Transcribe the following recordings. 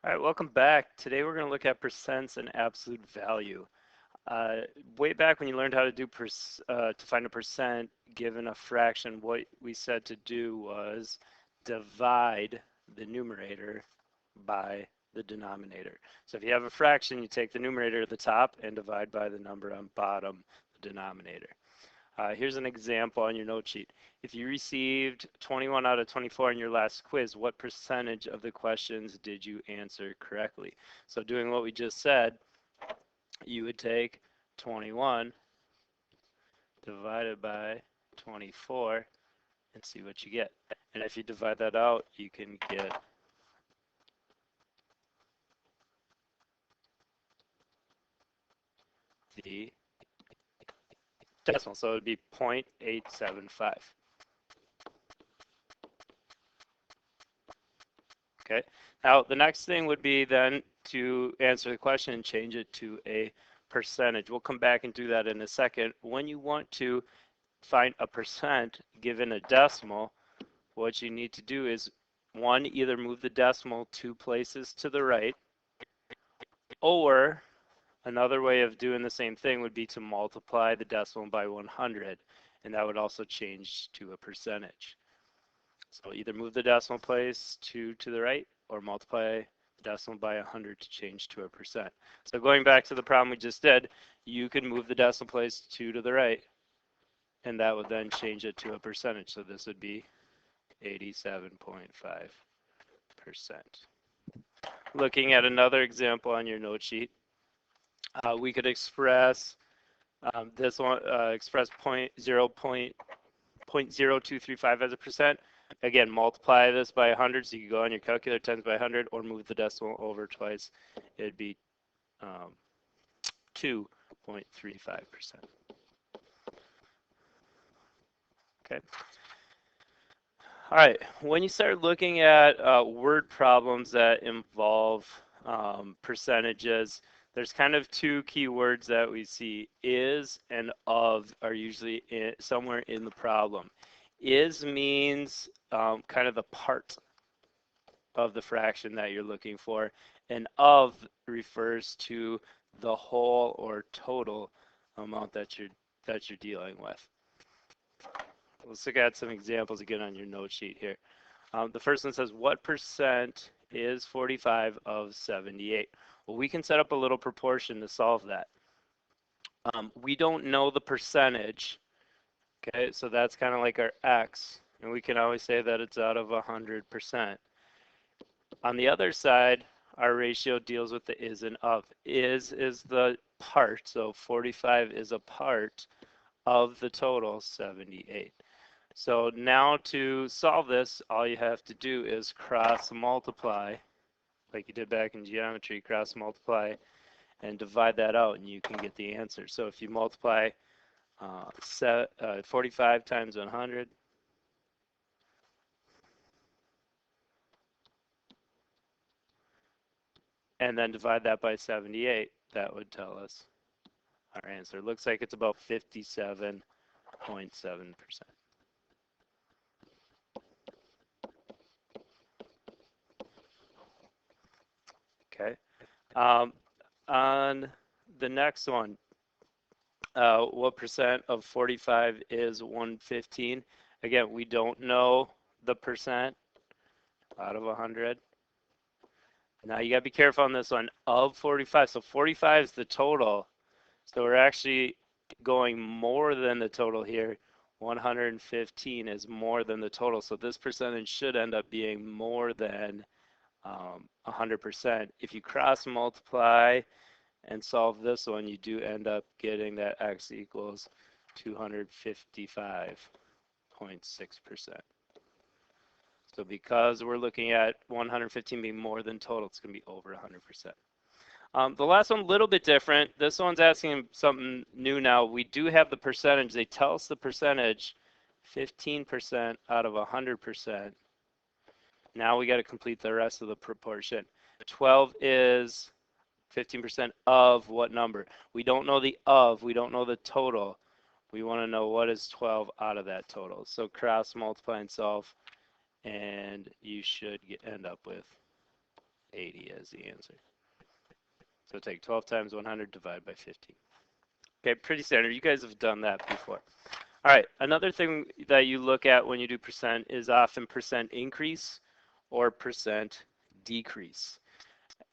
All right, welcome back. Today we're going to look at percents and absolute value. Way back when you learned how to do to find a percent given a fraction, what we said to do was divide the numerator by the denominator. So if you have a fraction, you take the numerator at the top and divide by the number on bottom, the denominator. Here's an example on your note sheet. If you received 21 out of 24 in your last quiz, what percentage of the questions did you answer correctly? So doing what we just said, you would take 21 divided by 24 and see what you get. And if you divide that out, you can get the decimal. So it would be 0.875. Okay. Now the next thing would be then to answer the question and change it to a percentage. We'll come back and do that in a second. When you want to find a percent given a decimal, what you need to do is one, either move the decimal 2 places to the right, or another way of doing the same thing would be to multiply the decimal by 100, and that would also change to a percentage. So either move the decimal place 2 to the right or multiply the decimal by 100 to change to a percent. So going back to the problem we just did, you could move the decimal place 2 to the right, and that would then change it to a percentage. So this would be 87.5%. Looking at another example on your note sheet, we could express this one, express 0.0235 as a percent. Again, multiply this by 100, so you can go on your calculator times by 100, or move the decimal over twice. It'd be 2.35%. Okay. All right. When you start looking at word problems that involve percentages, there's kind of two key words that we see. Is and of are usually somewhere in the problem. Is means kind of the part of the fraction that you're looking for, and of refers to the whole or total amount that you're dealing with. Let's look at some examples again on your note sheet here. The first one says, what percent is 45 of 78? Well, we can set up a little proportion to solve that. We don't know the percentage, okay, so that's kind of like our x, and we can always say that it's out of 100%. On the other side, our ratio deals with the is and of. Is the part, so 45 is a part of the total 78. So now to solve this, all you have to do is cross multiply, like you did back in geometry, cross multiply and divide that out, and you can get the answer. So if you multiply 45 times 100, and then divide that by 78, that would tell us our answer. Looks like it's about 57.7%. Okay. On the next one, what percent of 45 is 115? Again, we don't know the percent out of 100. Now you got to be careful on this one. Of 45, so 45 is the total. So we're actually going more than the total here. 115 is more than the total. So this percentage should end up being more than 100%. If you cross multiply and solve this one, you do end up getting that x equals 255.6%. So because we're looking at 115 being more than total, it's going to be over 100%. The last one, a little bit different. This one's asking something new now. We do have the percentage. They tell us the percentage, 15% out of 100%. Now we got to complete the rest of the proportion. 12 is 15% of what number? We don't know the of. We don't know the total. We want to know what is 12 out of that total. So cross multiply and solve, and you should end up with 80 as the answer. So take 12 times 100 divided by 15. Okay, pretty standard. You guys have done that before. All right, another thing that you look at when you do percent is often percent increase or percent decrease.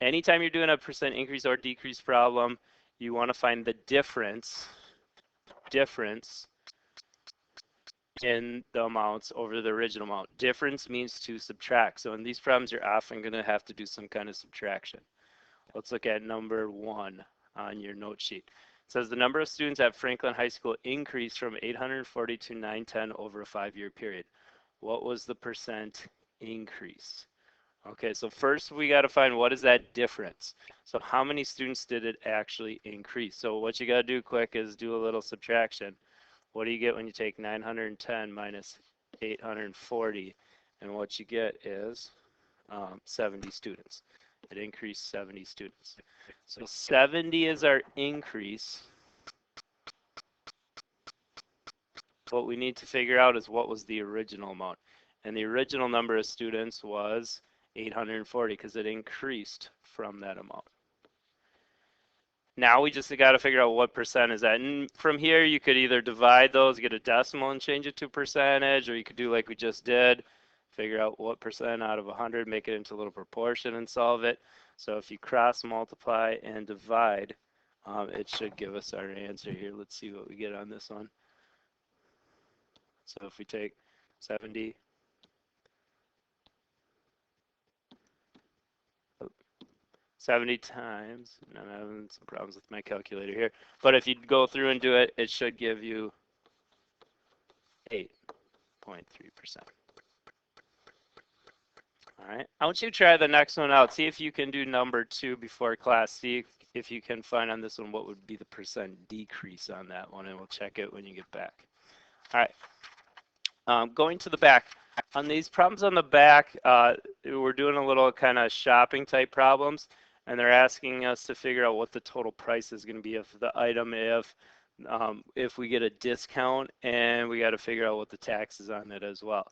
Anytime you're doing a percent increase or decrease problem, you want to find the difference in the amounts over the original amount. Difference means to subtract. So in these problems, you're often going to have to do some kind of subtraction. Let's look at number 1 on your note sheet. It says the number of students at Franklin High School increased from 840 to 910 over a 5-year period. What was the percent increase? Okay, so first we got to find what is that difference. So how many students did it actually increase? So what you got to do quick is do a little subtraction. What do you get when you take 910 minus 840? And what you get is 70 students. It increased 70 students. So 70 is our increase. What we need to figure out is what was the original amount. And the original number of students was 840 because it increased from that amount. Now we just got to figure out what percent is that. And from here, you could either divide those, get a decimal and change it to percentage, or you could do like we just did, figure out what percent out of 100, make it into a little proportion and solve it. So if you cross multiply and divide, it should give us our answer here. Let's see what we get on this one. So if we take 70, 70 times, and I'm having some problems with my calculator here, but if you go through and do it, it should give you 8.3%. All right, I want you to try the next one out. See if you can do number 2 before class. See if you can find on this one what would be the percent decrease on that one, and we'll check it when you get back. All right, going to the back. On these problems on the back, we're doing a little kind of shopping type problems, and they're asking us to figure out what the total price is going to be of the item if we get a discount, and we got to figure out what the tax is on it as well.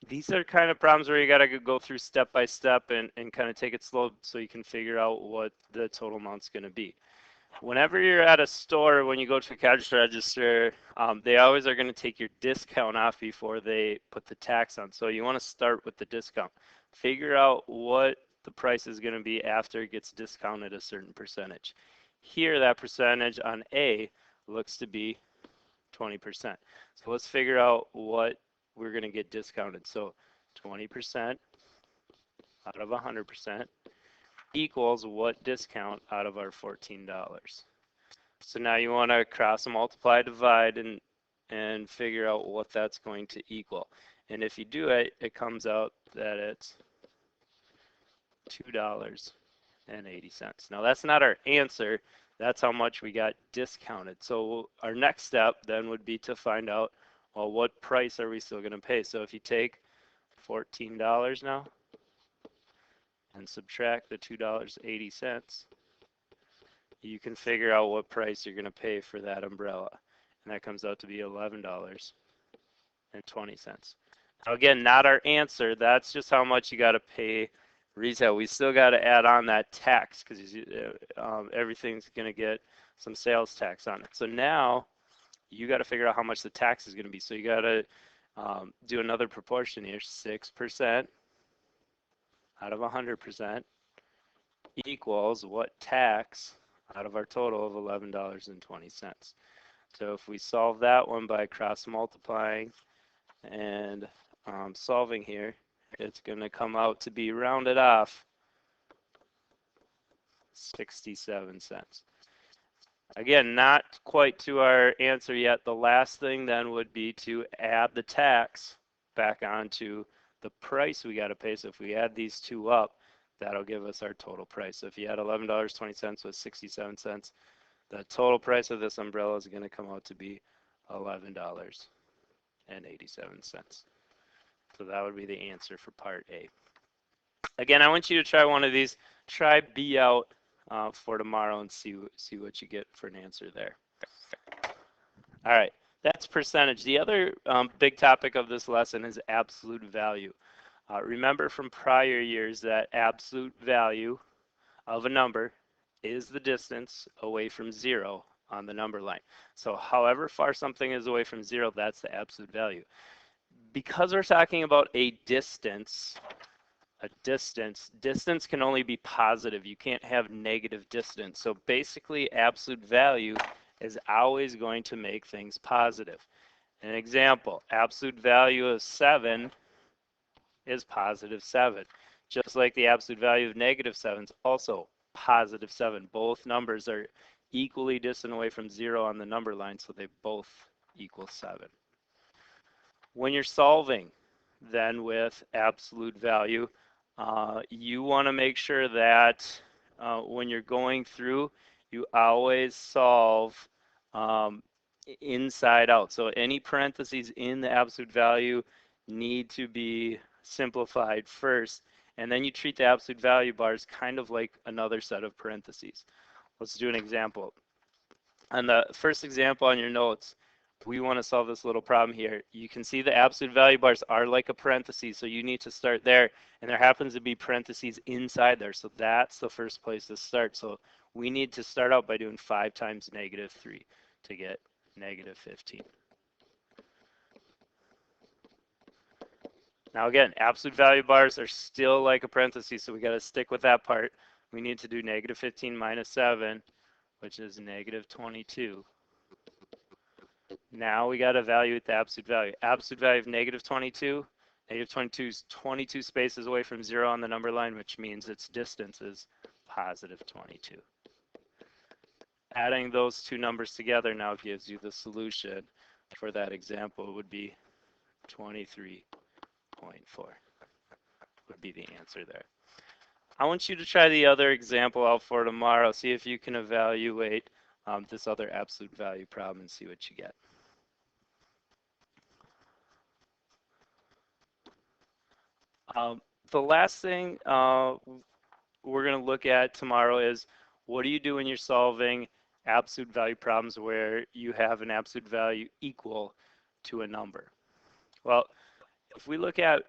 These are kind of problems where you got to go through step by step and kind of take it slow so you can figure out what the total amount's going to be. Whenever you're at a store, when you go to the cash register, they always are going to take your discount off before they put the tax on. So you want to start with the discount. Figure out what the price is going to be after it gets discounted a certain percentage. Here, that percentage on A looks to be 20%. So let's figure out what we're going to get discounted. So 20% out of 100% equals what discount out of our $14. So now you want to cross multiply, divide, and figure out what that's going to equal. And if you do it, it comes out that it's $2.80. Now that's not our answer. That's how much we got discounted. So our next step then would be to find out, well, what price are we still going to pay? So if you take $14 now and subtract the $2.80, you can figure out what price you're going to pay for that umbrella. And that comes out to be $11.20. Now again, not our answer. That's just how much you got to pay retail. We still got to add on that tax because everything's going to get some sales tax on it. So now you got to figure out how much the tax is going to be. So you got to do another proportion here. 6% out of 100% equals what tax out of our total of $11.20. So if we solve that one by cross multiplying and solving here, it's going to come out to be rounded off 67 cents. Again, not quite to our answer yet. The last thing then would be to add the tax back onto the price we got to pay. So if we add these two up, that'll give us our total price. So if you add $11.20 with 67 cents, the total price of this umbrella is going to come out to be $11.87. So that would be the answer for part A. Again, I want you to try one of these. Try B out for tomorrow and see what you get for an answer there. All right, that's percentage. The other big topic of this lesson is absolute value. Remember from prior years that absolute value of a number is the distance away from 0 on the number line. So however far something is away from 0, that's the absolute value. Because we're talking about a distance can only be positive. You can't have negative distance. So basically, absolute value is always going to make things positive. An example, absolute value of 7 is positive 7. Just like the absolute value of negative 7 is also positive 7. Both numbers are equally distant away from 0 on the number line, so they both equal 7. When you're solving then with absolute value, you want to make sure that when you're going through, you always solve um, inside out. So any parentheses in the absolute value need to be simplified first, and then you treat the absolute value bars kind of like another set of parentheses. Let's do an example. On the first example on your notes, we want to solve this little problem here. You can see the absolute value bars are like a parenthesis, so you need to start there, and there happens to be parentheses inside there, so that's the first place to start. So we need to start out by doing 5 times negative 3 to get negative 15. Now again, absolute value bars are still like a parenthesis, so we got to stick with that part. We need to do negative 15 minus 7, which is negative 22. Now we got to evaluate the absolute value. Absolute value of negative 22. Negative 22 is 22 spaces away from 0 on the number line, which means its distance is positive 22. Adding those two numbers together now gives you the solution for that example. It would be 23.4 would be the answer there. I want you to try the other example out for tomorrow. See if you can evaluate this other absolute value problem and see what you get. The last thing we're going to look at tomorrow is what do you do when you're solving absolute value problems where you have an absolute value equal to a number? Well, if we look at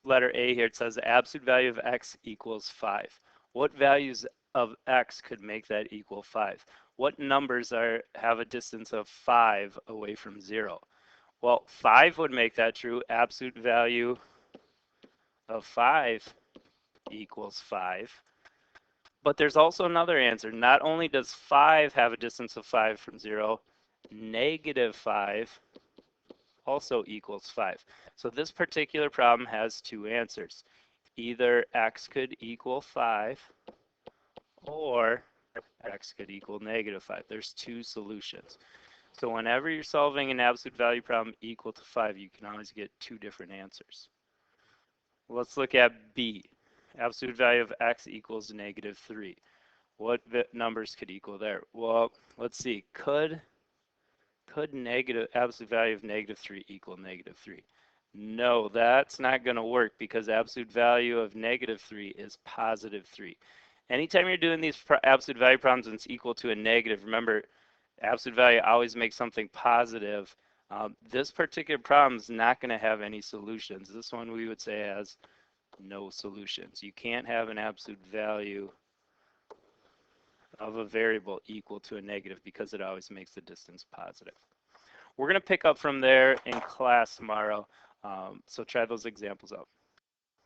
letter A here, it says the absolute value of x equals 5. What values of x could make that equal 5? What numbers have a distance of 5 away from 0? Well, 5 would make that true. Absolute value of 5 equals 5. But there's also another answer. Not only does 5 have a distance of 5 from 0, negative 5 also equals 5. So this particular problem has two answers. Either x could equal 5 or x could equal negative 5. There's two solutions. So whenever you're solving an absolute value problem equal to 5, you can always get two different answers. Let's look at B. Absolute value of x equals negative 3. What numbers could equal there? Well, let's see. Could negative absolute value of negative 3 equal negative 3? No, that's not going to work because absolute value of negative 3 is positive 3. Anytime you're doing these absolute value problems and it's equal to a negative, remember, absolute value always makes something positive. This particular problem is not going to have any solutions. This one we would say has no solutions. You can't have an absolute value of a variable equal to a negative because it always makes the distance positive. We're going to pick up from there in class tomorrow, so try those examples out.